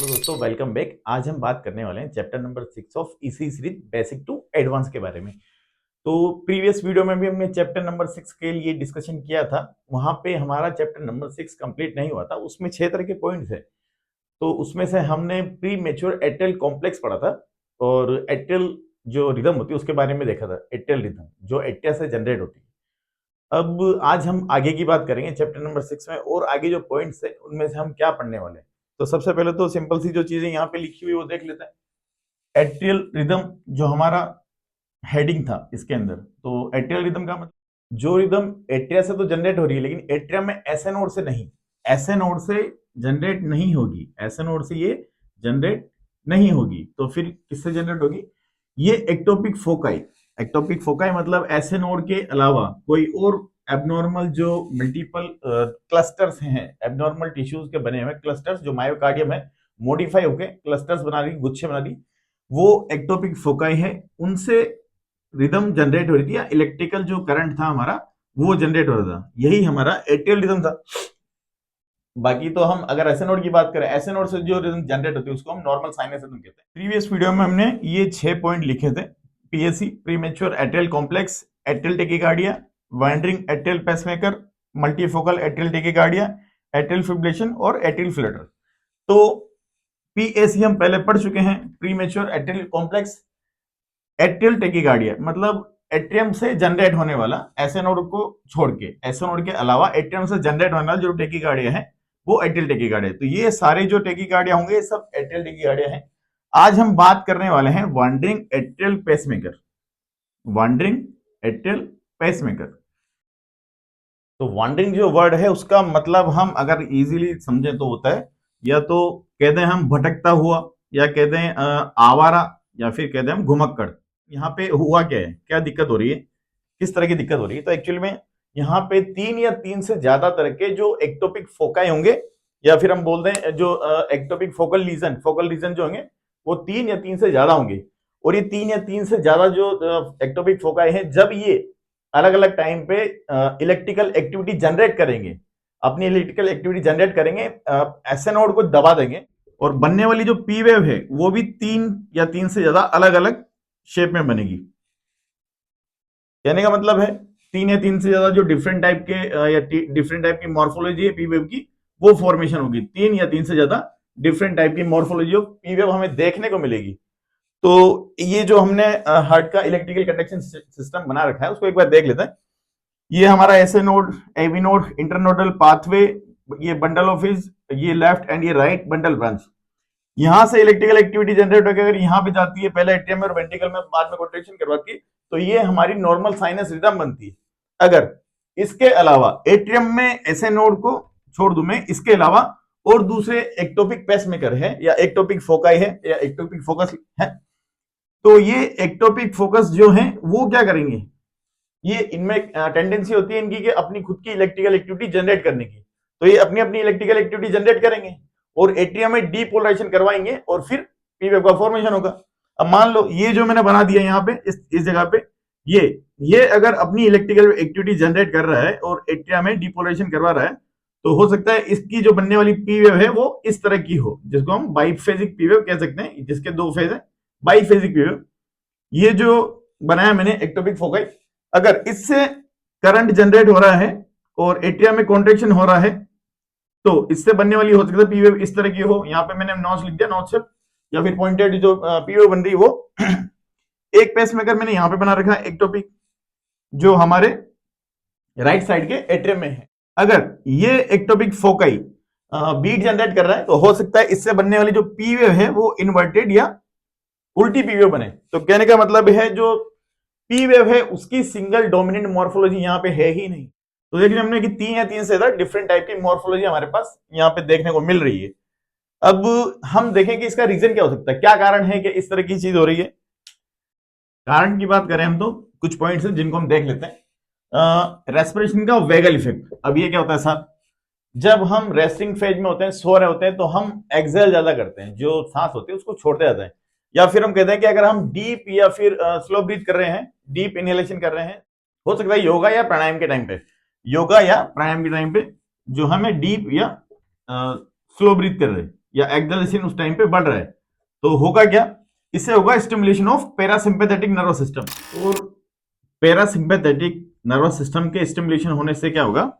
Hello दोस्तों, welcome back. आज हम बात करने वाले हैं चैप्टर नंबर 6 ऑफ इसी सीरीज बेसिक टू एडवांस के बारे में। तो प्रीवियस वीडियो में भी हमने चैप्टर नंबर 6 के लिए डिस्कशन किया था। वहां पे हमारा चैप्टर नंबर 6 कंप्लीट नहीं हुआ था। उसमें 6 तरह के पॉइंट्स है। तो उसमें से हमने प्री मेच्योर एट्रियल कॉम्प्लेक्स पढ़ा था और एट्रियल जो रिदम होती है उसके बारे में देखा था। एट्रियल रिदम जो एट्रिया से जनरेट होती है। अब आज हम आगे की बात करेंगे चैप्टर नंबर 6 में, और आगे जो पॉइंट्स है उनमें से हम क्या पढ़ने वाले हैं। तो सबसे पहले तो सिंपल सी जो चीजें यहाँ पे लिखी हुई वो देख लेते हैं। एट्रियल रिदम जो हमारा हेडिंग था इसके अंदर, तो एट्रियल रिदम का मतलब जो रिदम एट्रिया से तो जनरेट हो रही है, लेकिन एट्रिया में एसए नोड से नहीं, एसए नोड से जनरेट नहीं होगी, एसए नोड से ये जनरेट नहीं होगी। तो फिर किससे जनरेट होगी? ये एक्टोपिक फोकाई। एक्टोपिक फोकाई मतलब एसए नोड के अलावा कोई और एबनॉर्मल जो मल्टीपल क्लस्टर्स हैं, एबनॉर्मल टिश्यूज के बने हुए क्लस्टर्स जो मायोकार्डियम है मॉडिफाई होके क्लस्टर्स बना रही, गुच्छे बना रही, वो एक्टोपिक फोकाई है। उनसे रिदम जनरेट हो रही थी, या इलेक्ट्रिकल जो करंट था हमारा वो जनरेट हो रहा था। यही हमारा एट्रियल रिदम था। बाकी तो हम अगर एसए नोड की बात करें, एसए नोड से जो रिदम जनरेट होती है उसको हम नॉर्मल साइनस रिदम कहते हैं। प्रीवियस वीडियो में हमने ये 6 पॉइंट लिखे थे। PSC premature atrial complex, atrial tachycardia, wandering atrial pacemaker, multifocal atrial tachycardia, atrial fibrillation और एट्रियल फ्लटर। तो पीएससी हम पहले पढ़ चुके हैं। Premature atrial complex, atrial tachycardia मतलब एट्रियम से जनरेट होने वाला, एसए नोड को छोड़ के, एसए नोड के अलावा एट्रियम से जनरेट होने वाला जो टेकिकार्डिया है वो एट्रियल टेकिकार्डिया। तो ये सारे जो टेकिकार्डिया होंगे ये सब एट्रियल टेकिकार्डिया हैं। आज हम बात करने वाले हैं wandering atrial pacemaker. Wandering atrial pacemaker. तो वांडरिंग जो वर्ड है उसका मतलब हम अगर इजीली समझे तो होता है, या तो कहते हैं हम भटकता हुआ, या कहते हैं आवारा, या फिर कहते हैं हम घुमक्कड़। यहाँ पे हुआ क्या है, क्या दिक्कत हो रही है, किस तरह की दिक्कत हो रही है? तो एक्चुअली में यहाँ पे 3 या 3 से ज्यादा तरह के जो एक्टोपिक फोकाई होंगे, या फिर हम बोलते हैं जो एक्टोपिक फोकल रीजन जो होंगे वो 3 या 3 से ज्यादा होंगे। और ये 3 या 3 से ज्यादा जो एक्टोपिक फोकाई हैं, जब ये अलग अलग टाइम पे इलेक्ट्रिकल एक्टिविटी जनरेट करेंगे, अपनी इलेक्ट्रिकल एक्टिविटी जनरेट करेंगे, एसए नोड को दबा देंगे, और बनने वाली जो पी वेव है वो भी 3 या 3 से ज्यादा अलग अलग शेप में बनेगी। कहने का मतलब है 3 या 3 से ज्यादा जो डिफरेंट टाइप के या डिफरेंट टाइप की मॉर्फोलॉजी है पी वेव की, वो फॉर्मेशन होगी। 3 या 3 से ज्यादा डिफरेंट टाइप की मॉर्फोलॉजी ऑफ पी वेव हमें देखने को मिलेगी। तो ये जो हमने हार्ट का इलेक्ट्रिकल कंडक्शन सिस्टम बना रखा है उसको एक बार देख लेते हैं। ये हमारा SA node, AV node, internodal pathway, ये बंडल ऑफ हिज, ये लेफ्ट एंड ये राइट बंडल ब्रांच। यहां से इलेक्ट्रिकल एक्टिविटी जनरेट होकर अगर यहाँ पे जाती है, पहले एट्रियम में और वेंट्रिकल में, बाद में कॉन्ट्रैक्शन करवाती है, तो ये हमारी नॉर्मल साइनस रिदम बनती है। अगर इसके अलावा एट्रियम में एसए नोड को छोड़ दूं मैं, इसके अलावा और दूसरे एक्टोपिक पेसमेकर है, या एक्टोपिक फोकाई है, या एक्टोपिक फोकस है, तो ये एक्टोपिक फोकस जो है वो क्या करेंगे, ये इनमें टेंडेंसी होती है इनकी कि अपनी खुद की इलेक्ट्रिकल एक्टिविटी जनरेट करने की। तो ये अपनी अपनी इलेक्ट्रिकल एक्टिविटी जनरेट करेंगे और एट्रियम में डीपोलराइजेशन करवाएंगे, और फिर पी वेव का फॉर्मेशन होगा। अब मान लो ये जो मैंने बना दिया यहाँ पे इस जगह पे, ये अगर अपनी इलेक्ट्रिकल एक्टिविटी जनरेट कर रहा है और एट्रिया में डीपोलराइजेशन करवा रहा है, तो हो सकता है इसकी जो बनने वाली पी वेव है वो इस तरह की हो, जिसको हम बाइफेजिक पी वेव कह सकते हैं, जिसके 2 फेज है, बाइफेजिक पी वेव। ये जो बनाया मैंने एक्टोपिक फोकाई, अगर इससे करंट जनरेट हो रहा है और एट्रिया में कॉन्ट्रैक्शन हो रहा है, तो इससे बनने वाली हो सकता है पी वेव इस तरह की हो। यहाँ पे मैंने नॉच लिख दिया, नॉच शेप, या फिर पॉइंटेड जो पी वेव बन रही है वो एक पेसमेकर मैंने यहाँ पे बना रखा है एक्टोपिक, जो हमारे राइट साइड के एट्रियम में है। अगर ये एक्टोपिक फोकाई बीट जनरेट कर रहा है, तो हो सकता है इससे बनने वाली जो पी वेव है वो इन्वर्टेड या उल्टी पी वेव बने। तो कहने का मतलब है जो पी वेव है उसकी सिंगल डोमिनेंट मॉर्फोलॉजी यहाँ पे है ही नहीं। तो देखिए हमने कि 3 या 3 से ज्यादा डिफरेंट टाइप की मॉर्फोलॉजी हमारे पास यहाँ पे देखने को मिल रही है। अब हम देखें कि इसका रीजन क्या हो सकता है, क्या कारण है कि इस तरह की चीज हो रही है। कारण की बात करें हम तो कुछ पॉइंट्स हैं जिनको हम देख लेते हैं। रेस्पिरेशन का वेगल इफेक्ट। अब ये क्या होता है साहब, जब हम रेस्टिंग फेज में होते हैं, सो रहे होते हैं, तो हम एक्सेल ज्यादा करते हैं, जो सांस होती है उसको छोड़ते जाते हैं। या फिर हम कहते हैं कि अगर हम डीप या फिर स्लो ब्रीथ कर रहे हैं, डीप इनहेलेशन कर रहे हैं, हो सकता है योगा या प्राणायाम के टाइम पे, योगा या प्राणायाम के टाइम पे जो हमें डीप या स्लो ब्रीथ कर रहे हैं, या एक्सेलरेशन उस टाइम पे बढ़ रहा है, तो होगा क्या, इससे होगा stimulation of parasympathetic nervous system. और पैरासिम्पैथेटिक नर्वस सिस्टम के स्टिमुलेशन होने से क्या होगा,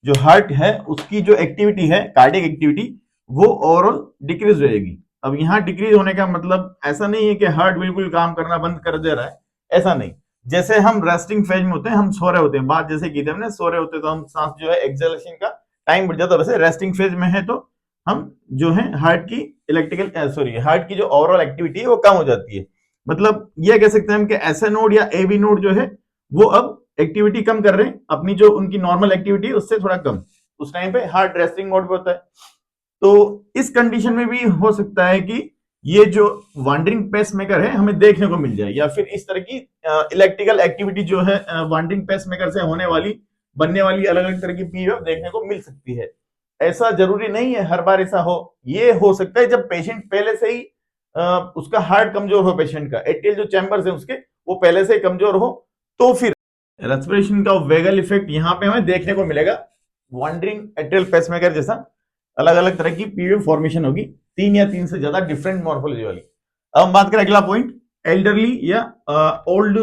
जो हार्ट है उसकी जो एक्टिविटी है, कार्डियक एक्टिविटी, वो ओवरऑल डिक्रीज हो जाएगी। अब यहाँ डिक्रीज होने का मतलब ऐसा नहीं है कि हार्ट बिल्कुल काम करना बंद कर दे रहा है, ऐसा नहीं। जैसे हम रेस्टिंग फेज में होते हैं, हम सो रहे होते हैं, बात जैसे की थी हमने, सो रहे होते हैं तो हम सांस जो है एक्सेलेरेशन का टाइम बढ़ जाता है, वैसे रेस्टिंग फेज में है तो हम जो है हार्ट की हार्ट की जो ओवरऑल एक्टिविटी है वो कम हो जाती है। मतलब ये कह सकते हैं हम कि एसए नोड या एबी नोड जो है वो अब एक्टिविटी कम कर रहे हैं, अपनी जो उनकी नॉर्मल एक्टिविटी है उससे थोड़ा कम, उस टाइम पे हार्ट रेस्टिंग मोड पे होता है। तो इस कंडीशन में भी हो सकता है कि ये जो वांडरिंग पेसमेकर है हमें देखने को मिल जाए, या फिर इस तरह की इलेक्ट्रिकल एक्टिविटी जो है वांडरिंग पेसमेकर से होने वाली, बनने वाली अलग अलग तरह की पीएफ देखने को मिल सकती है। ऐसा जरूरी नहीं है हर बार ऐसा हो, ये हो सकता है जब पेशेंट पहले से ही उसका हार्ट कमजोर हो, पेशेंट का एट्रियल जो चैम्बर्स है उसके वो पहले से ही कमजोर हो, तो फिर रेस्पिरेशन का वेगल इफेक्ट यहाँ पे हमें देखने को मिलेगा। वांडरिंग एट्रियल पेसमेकर जैसा अलग अलग तरह की पीवीएफ फॉर्मेशन होगी, 3 से ज्यादा डिफरेंट मॉर्फोलॉजी वाली। अब हम बात करें अगला पॉइंट, एल्डरली या ओल्ड,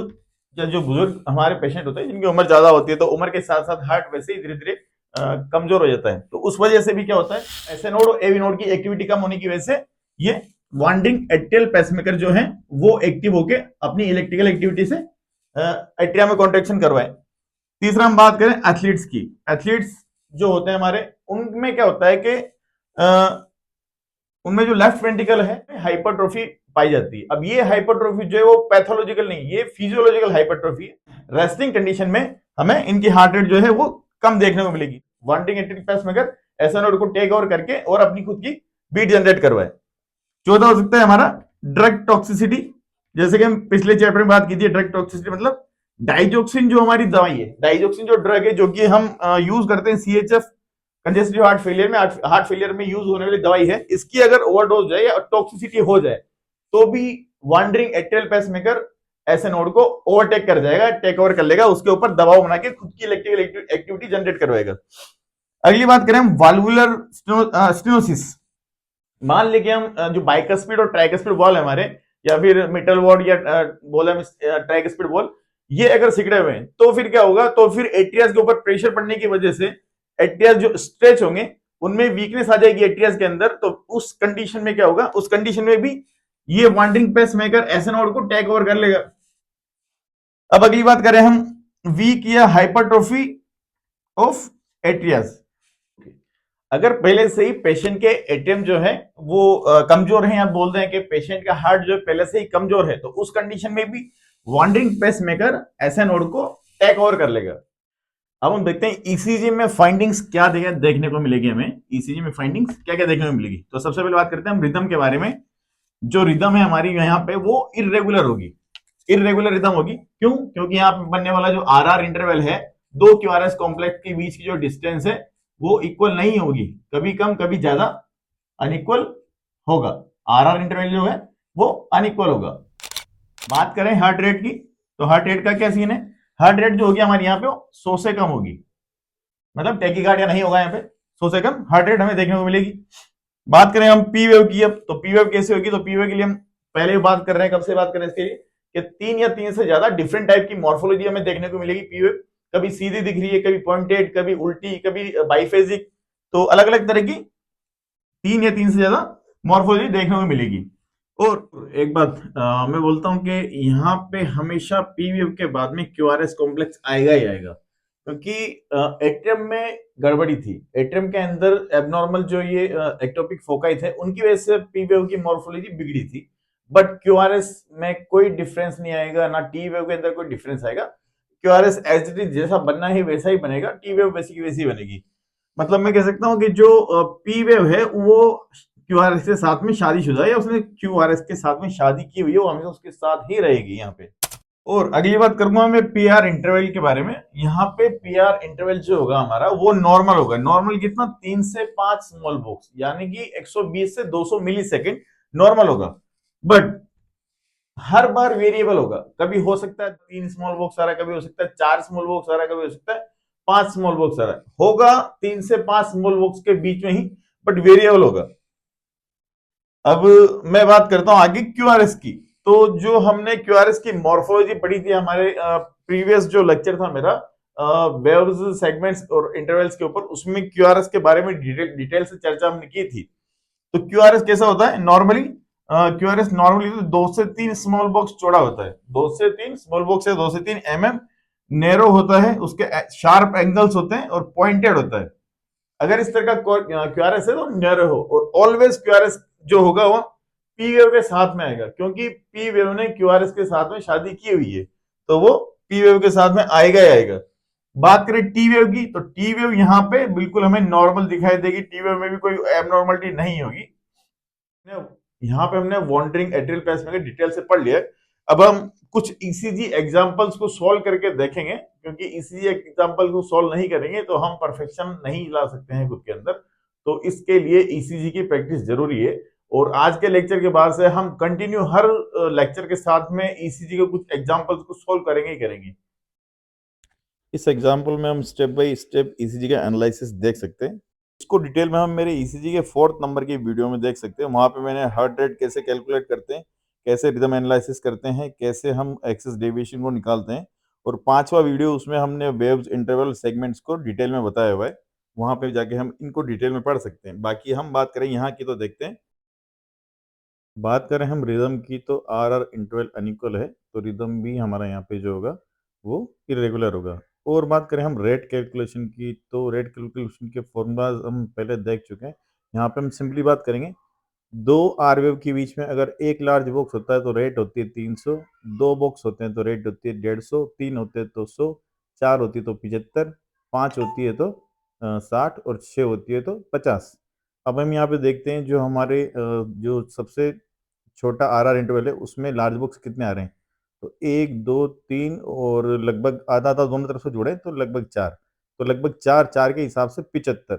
या जो बुजुर्ग हमारे पेशेंट होते हैं जिनकी उम्र ज्यादा होती है, तो उम्र के साथ साथ हार्ट वैसे ही धीरे धीरे कमजोर हो जाता है, तो उस वजह से भी क्या होता है, एसए नोड और एवी नोड की एक्टिविटी कम होने की वजह से ये वांडरिंग एट्रियल पेसमेकर जो है वो एक्टिव होके अपनी इलेक्ट्रिकल एक्टिविटी से एट्रिया में कॉन्ट्रेक्शन करवाए। तीसरा हम बात करें एथलीट्स की, एथलीट्स जो होते हैं हमारे, उनमें क्या होता है कि उनमें जो लेफ्ट वेंट्रिकल है हाइपरट्रोफी पाई जाती है। अब ये हाइपरट्रोफी जो है वो पैथोलॉजिकल नहीं, ये फिजियोलॉजिकल हाइपरट्रोफी है। रेस्टिंग कंडीशन में हमें इनकी हार्ट रेट जो है वो कम देखने को मिलेगी। वांटिंग एट्रिक पेसमेकर ऐसा नोड को टेक ओवर करके और अपनी खुद की बीट जनरेट करवाए। चौथा हो सकता है हमारा ड्रग टॉक्सिसिटी, जैसे कि हम पिछले चैप्टर में बात की थी। ड्रग टॉक्सिसिटी मतलब डाइजोक्सिन जो हमारी दवाई है, डाइजोक्सिन जो ड्रग है जो कि हम यूज करते हैं सीएचएफ कंजेस्टिव हार्ट फेलियर में, हार्ट फेलियर में यूज होने वाली दवाई है, इसकी अगर ओवरडोज हो जाए या टॉक्सिसिटी हो जाए तो भी वांडरिंग एट्रियल पेसमेकर ऐसे नोड को ओवरटेक कर जाएगा, टेक ओवर कर लेगा, उसके ऊपर दबाव बना के खुद की इलेक्ट्रिकल एक्टिविटी जनरेट करवाएगा। अगली बात करें हम वाल्वुलर स्टेनोसिस। मान लीजिए हम जो बाइकस्पिड और ट्राइकस्पिड बॉल है हमारे, या फिर मिटल वॉर्ड या बोल हम ट्राइकस्पिड बॉल, ये अगर सिकड़े हुए हैं तो फिर क्या होगा, तो फिर एट्रियास के ऊपर प्रेशर पड़ने की वजह से एट्रियास जो स्ट्रेच होंगे उनमें वीकनेस आ जाएगी एट्रियास के अंदर। तो उस कंडीशन में क्या होगा, उस कंडीशन में भी ये वांडरिंग पेसमेकर ऐसे नोड को टेक ओवर कर लेगा। अब अगली बात करें हम वीक या हाइपरट्रोफी ऑफ एट्रियास। अगर पहले से ही पेशेंट के एटीएम जो है वो कमजोर है, आप बोल रहे हैं कि पेशेंट का हार्ट जो है पहले से ही कमजोर है, तो उस कंडीशन में भी वांडरिंग पेसमेकर ऐसे नोड को टेक ओवर कर लेगा। अब हम देखते हैं ईसीजी में फाइंडिंग्स क्या देखने को मिलेगी हमें, ईसीजी में फाइंडिंग्स क्या क्या देखने को मिलेगी। तो सबसे पहले बात करते हैं हम रिदम के बारे में। जो रिदम है हमारी यहाँ पे वो इरेगुलर होगी, इरेगुलर रिदम होगी। क्यों? क्योंकि यहाँ पे बनने वाला जो आर इंटरवल है, दो क्यूआरएस कॉम्प्लेक्स के बीच की जो डिस्टेंस है वो इक्वल नहीं होगी, कभी कम कभी ज्यादा अनइक्वल होगा। आर इंटरवल जो है वो अनइक्वल होगा। बात करें हार्ट रेट की, तो हार्ट रेट का क्या सीन है, हार्ट रेट जो होगी हमारी यहाँ पे 100 से कम होगी, मतलब टैकीकार्डिया नहीं होगा यहाँ पे, 100 से कम हार्ट रेट हमें देखने को मिलेगी। बात करें हम पी वेव की, अब तो पी वेव कैसे होगी, तो पी वेव के लिए हम पहले भी बात कर रहे हैं, कब से बात कर रहे हैं इसके लिए, कि 3 से ज्यादा डिफरेंट टाइप की मॉर्फोलॉजी हमें देखने को मिलेगी। पी वेव कभी सीधी दिख रही है, कभी पॉइंटेड, कभी उल्टी, कभी बाइफेजिक, तो अलग अलग तरह की 3 से ज्यादा मॉर्फोलॉजी देखने को मिलेगी। और एक बात मैं बोलता हूं कि यहाँ पे हमेशा पी वेव के बाद में क्यूआरएस कॉम्प्लेक्स आएगा ही आएगा, क्योंकि एट्रियम में गड़बड़ी थी, एट्रियम के अंदर एबनॉर्मल जो ये एक्टोपिक फोकाई थे उनकी वजह से पी वेव की मॉर्फोलॉजी बिगड़ी थी। बट क्यूआरएस में कोई डिफरेंस नहीं आएगा, ना टी वेव के अंदर कोई डिफरेंस आएगा। क्यूआरएस एज इट इज जैसा बनना है वैसा ही बनेगा, टी वेव वैसी की वैसी बनेगी। मतलब मैं कह सकता हूँ कि जो पी वेव है वो क्यूआरएस के साथ में शादीशुदा है, या उसने क्यूआरएस के साथ में शादी की हुई है, वो हमेशा उसके साथ ही रहेगी यहाँ पे। और अगली बात करूंगा मैं पीआर इंटरवल के बारे में। यहाँ पे पीआर इंटरवल जो होगा हमारा वो नॉर्मल होगा। नॉर्मल कितना, 3 से 5 स्मॉल बॉक्स, यानी कि 120 से 200 मिली सेकेंड नॉर्मल होगा। बट हर बार वेरिएबल होगा, कभी हो सकता है 3 स्मॉल बॉक्स आ रहा है, कभी हो सकता है 4 स्मॉल बॉक्स आ रहा है, कभी हो सकता है 5 स्मॉल बॉक्स आ रहा है, होगा 3 से 5 स्मॉल बॉक्स के बीच में ही, बट वेरिएबल होगा। अब मैं बात करता हूं आगे क्यूआरएस की। तो जो हमने क्यूआरएस की मॉर्फोलॉजी पढ़ी थी हमारे प्रीवियस जो लेक्चर था मेरा वेव्स सेगमेंट्स और इंटरवल्स के ऊपर, उसमें क्यूआरएस के बारे में डिटेल से चर्चा हमने की थी। तो क्यूआरएस कैसा होता है नॉर्मली? क्यूआरएस नॉर्मली तो 2 से 3 स्मॉल बॉक्स चौड़ा होता है, 2 से 3 स्मॉल बॉक्स है, 2 से 3 नैरो होता है, उसके शार्प एंगल्स होते हैं और पॉइंटेड होता है। अगर इस तरह का क्यूआरएस है तो नैरो हो, और ऑलवेज क्यूआरएस जो होगा वो पी वेव के साथ में आएगा, क्योंकि पी वेव ने क्यूआरएस के साथ में शादी की हुई है, तो वो पी वेव के साथ में आएगा ही आएगा। बात करें टी वेव की, तो टी वेव यहाँ पे बिल्कुल हमें नॉर्मल दिखाई देगी, टी वेव में भी कोई एबनॉर्मलिटी नहीं होगी। यहाँ पे हमने वॉन्डरिंग एट्रियल पेसमेकर डिटेल से पढ़ लिया। अब हम कुछ ईसीजी एग्जांपल्स को सॉल्व करके देखेंगे, क्योंकि ईसीजी एग्जांपल को सॉल्व नहीं करेंगे तो हम परफेक्शन नहीं ला सकते हैं खुद के अंदर। तो इसके लिए ईसीजी की प्रैक्टिस जरूरी है, और आज के लेक्चर के बाद से हम कंटिन्यू हर लेक्चर के साथ में ईसीजी के कुछ एग्जांपल्स को सॉल्व करेंगे ही करेंगे। इस एग्जांपल में हम स्टेप बाय स्टेप ईसीजी का एनालिसिस देख सकते हैं। इसको डिटेल में हम मेरे ईसीजी के 4th नंबर की वीडियो में देख सकते हैं। वहाँ पे मैंने हार्ट रेट कैसे कैलकुलेट करते हैं, कैसे रिदम एनालिसिस करते हैं, कैसे हम एक्सिस डेविएशन को निकालते हैं, और 5वां वीडियो उसमें हमने वेव्स इंटरवल सेगमेंट्स को डिटेल में बताया हुआ है। वहाँ पे जाके हम इनको डिटेल में पढ़ सकते हैं। बाकी हम बात करें यहाँ की तो देखते हैं। बात करें हम रिदम की तो आर आर इंटरवल अनइक्वल है, तो रिदम भी हमारा यहाँ पे जो होगा वो इरेगुलर होगा। और बात करें हम रेट कैलकुलेशन की, तो रेट कैलकुलेशन के फॉर्मूलाज हम पहले देख चुके हैं। यहाँ पे हम सिंपली बात करेंगे, दो आर वेव के बीच में अगर एक लार्ज बॉक्स होता है तो रेट होती है 300, दो बॉक्स होते हैं तो रेट होती है 150, तीन होते हैं तो 100, चार होती है तो 75, पाँच होती है तो 60, और छः होती है तो 50। अब हम यहाँ पे देखते हैं जो हमारे जो सबसे छोटा आर आर इंटरवल है उसमें लार्ज बॉक्स कितने आ रहे हैं, तो एक दो तीन और लगभग आधा आधा दोनों तरफ से जोड़े तो लगभग चार, तो लगभग चार चार के हिसाब से 75।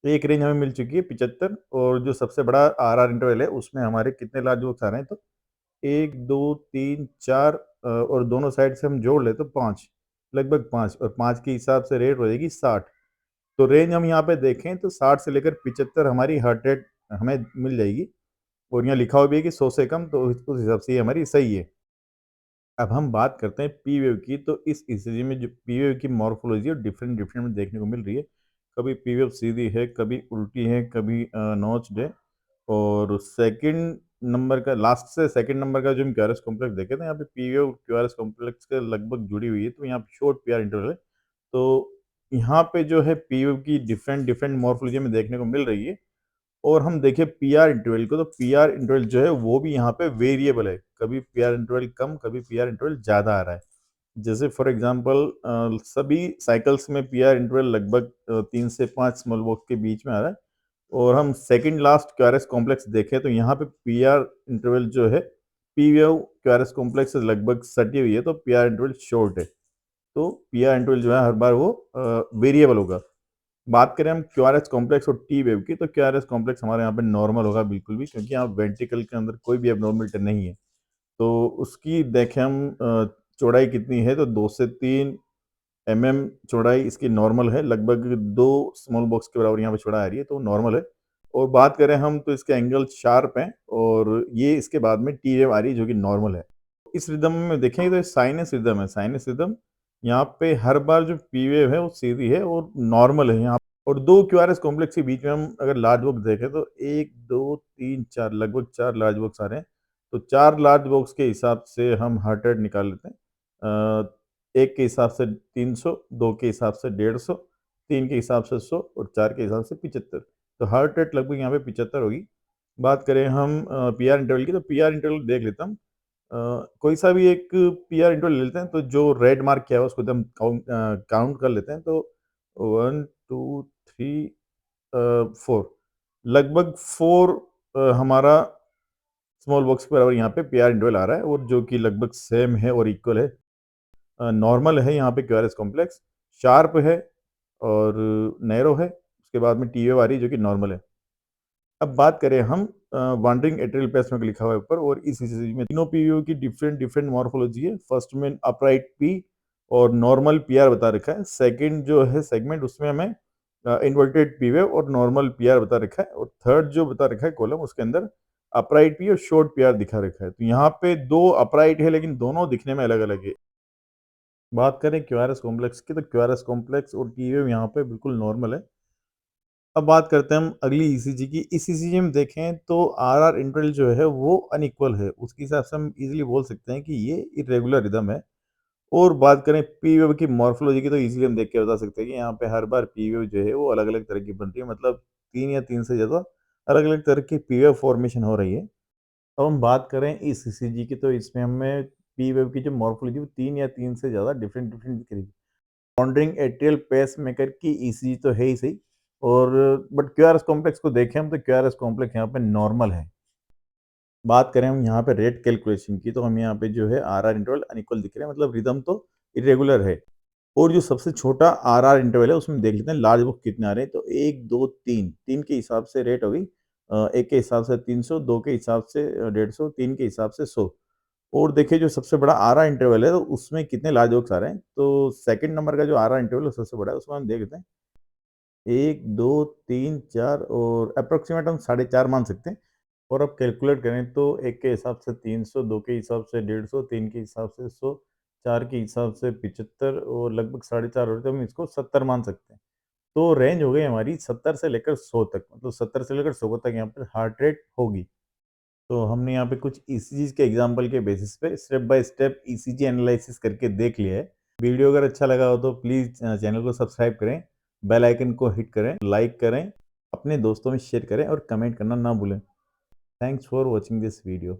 एक रेंज हमें मिल चुकी है 75, और जो सबसे बड़ा आर आर इंटरवल है उसमें हमारे कितने लार्ज बॉक्स आ रहे हैं, तो एक दो तीन चार, और दोनों साइड से हम जोड़ ले तो पाँच, लगभग पाँच, और पाँच के हिसाब से रेट हो जाएगी 60। तो रेंज हम यहाँ पे देखें तो 60 से लेकर 75 हमारी हार्ट रेट हमें मिल जाएगी, और यहाँ लिखा हुआ भी है कि 100 से कम, तो उस हिसाब से ये हमारी सही है। अब हम बात करते हैं पी वेव की, तो इस ईसीजी में जो पी वेव की मॉर्फोलॉजी और डिफरेंट डिफरेंट में देखने को मिल रही है। कभी पी वेव सीधी है, कभी उल्टी है, कभी नॉच्ड है। और सेकंड नंबर का, लास्ट से सेकंड नंबर का जो हम क्यूआरएस कॉम्प्लेक्स देखे थे, यहाँ पे पी वेव क्यूआरएस कॉम्प्लेक्स के लगभग जुड़ी हुई है, तो यहाँ पे शॉर्ट पीआर इंटरवल है। तो यहाँ पे जो है पी वेव की डिफरेंट डिफरेंट मॉर्फोलॉजी में देखने को मिल रही है। और हम देखें पीआर इंटरवल को, तो पीआर इंटरवल जो है वो भी यहाँ पे वेरिएबल है, कभी पीआर इंटरवल कम, कभी पीआर इंटरवल ज़्यादा आ रहा है। जैसे फॉर एग्जांपल सभी साइकिल्स में पीआर इंटरवल लगभग 3 से 5 स्मॉल बॉक्स के बीच में आ रहा है। और हम सेकंड लास्ट क्यूआरएस कॉम्प्लेक्स देखें तो यहाँ पे पीआर इंटरवल जो है पी वेव क्यूआरएस कॉम्प्लेक्स से लगभग सटी हुई है, तो पीआर इंटरवल शॉर्ट है। तो पीआर इंटरवल जो है हर बार वो वेरिएबल होगा। बात करें हम क्यूआरएस कॉम्प्लेक्स और टी वेव की, तो क्यूआरएस कॉम्प्लेक्स हमारे यहाँ पे नॉर्मल होगा बिल्कुल भी, क्योंकि यहाँ वेंट्रिकल के अंदर कोई भी एबनॉर्मलिटी नहीं है। तो उसकी देखें हम चौड़ाई कितनी है, तो 2 से 3 चौड़ाई इसकी नॉर्मल है, लगभग 2 स्मॉल बॉक्स के बराबर यहाँ पे चौड़ाई आ रही है, तो नॉर्मल है। और बात करें हम तो इसके एंगल शार्प हैं, और ये इसके बाद में टी वेव आ रही है जो कि नॉर्मल है। इस रिदम में देखेंगे तो साइनस रिदम है, साइनस रिदम यहाँ पे हर बार जो पी वेव है वो सीधी है और नॉर्मल है यहाँ। और दो क्यूआरएस कॉम्प्लेक्स के बीच में हम अगर लार्ज बॉक्स देखें तो एक दो तीन चार, लगभग चार लार्ज बॉक्स आ रहे हैं। तो चार लार्ज बॉक्स के हिसाब से हम हार्ट रेट निकाल लेते हैं। एक के हिसाब से 300, दो के हिसाब से 150, तीन के हिसाब से 100, और चार के हिसाब से 75। तो हार्ट रेट लगभग यहाँ पे 75 होगी। बात करें हम पी आर इंटरवल की, तो पी आर इंटरवल देख लेता हूँ। कोई सा भी एक पी आर इंटरवल ले लेते हैं, तो जो रेड मार्क किया है उसको हम काउंट कर लेते हैं। तो 1 2 3 4, लगभग 4 हमारा स्मॉल बॉक्स के बराबर यहाँ पे पी आर इंटरवल आ रहा है, और जो कि लगभग सेम है और इक्वल है। नॉर्मल है यहाँ पे क्यूआरएस कॉम्प्लेक्स, शार्प है और नैरो है, उसके बाद में टी वेव आ रही है जो कि नॉर्मल है। अब बात करें हम वांडरिंग एट्रियल पेसमेकर लिखा हुआ है ऊपर, और इस ईसीजी में तीनों पीवीओ की डिफरेंट डिफरेंट मॉर्फोलॉजी है। फर्स्ट में अपराइट पी और नॉर्मल पीआर बता रखा है। सेकंड जो है सेगमेंट उसमें हमें इन्वर्टेड पी वेव और नॉर्मल पीआर बता रखा है। और थर्ड जो बता रखा है कॉलम, उसके अंदर अपराइट पी और शॉर्ट पीआर दिखा रखा है। तो यहाँ पे 2 अपराइट है लेकिन दोनों दिखने में अलग-अलग है। बात करें क्यूआरएस कॉम्प्लेक्स की, तो क्यूआरएस कॉम्प्लेक्स और टी वेव यहाँ पे बिल्कुल नॉर्मल है। अब बात करते हैं हम अगली ईसीजी की। इस ईसीजी में देखें तो आरआर इंटरवल जो है वो अनइक्वल है। उसके हिसाब से हम इजीली बोल सकते हैं कि ये इर्रेगुलर रिदम है। और बात करें पी वेव की मॉर्फोलॉजी की, तो इजीली हम देख के बता सकते हैं कि यहाँ पे हर बार पी वेव जो है वो अलग-अलग तरह की बन रही है, मतलब 3 या 3 से ज़्यादा अलग-अलग तरह की पी वेव फॉर्मेशन हो रही है। अब हम बात करें इस ईसीजी की, तो इसमें हमें पी वेव की जो मॉर्फोलॉजी वो 3 या 3 से ज़्यादा डिफरेंट दिख रही है। मॉनिटरिंग एट्रियल पेसमेकर की ईसीजी तो है ही सही, और बट क्यूआरएस कॉम्प्लेक्स को देखें हम, तो क्यूआरएस कॉम्प्लेक्स यहाँ पे नॉर्मल है। बात करें हम यहाँ पे रेट कैलकुलेशन की, तो हम यहाँ पे जो है आरआर इंटरवल अनइक्वल दिख रहे हैं, मतलब रिदम तो इरेगुलर है। और जो सबसे छोटा आरआर इंटरवल है उसमें देख लेते हैं लार्ज बुक कितने आ रहे हैं। तो 1 2 3 3 के हिसाब से रेट होगी, 1 के हिसाब से 300, 2 के हिसाब से 150, 3 के हिसाब से 100। और देखिए जो सबसे बड़ा आरआर इंटरवल है तो उसमें कितने लार्ज बॉक्स आ रहे हैं। तो सेकंड नंबर का जो आरआर इंटरवल है सबसे बड़ा है, उसमें हम देख लेते हैं 1 2 3 4 और अप्रोक्सीमेट हम 4.5 मान सकते हैं। और अब कैलकुलेट करें तो 1 के हिसाब से 300, 2 के हिसाब से 150, 3 के हिसाब से 100, 4 के हिसाब से 75 और लगभग 4.5 हो रहे, तो हम इसको 70 मान सकते हैं। तो रेंज हो गई हमारी 70 से लेकर 100 तक, मतलब 70 से लेकर 100 तक यहाँ पर हार्ट रेट होगी। तो हमने यहाँ पे कुछ ईसीजी के एग्जांपल के बेसिस पे step by step ECG analysis करके देख लिया है। वीडियो अगर अच्छा लगा हो तो प्लीज़ चैनल को सब्सक्राइब करें, बेल आइकन को हिट करें, लाइक करें, अपने दोस्तों में शेयर करें और कमेंट करना ना भूलें। Thanks for watching this video.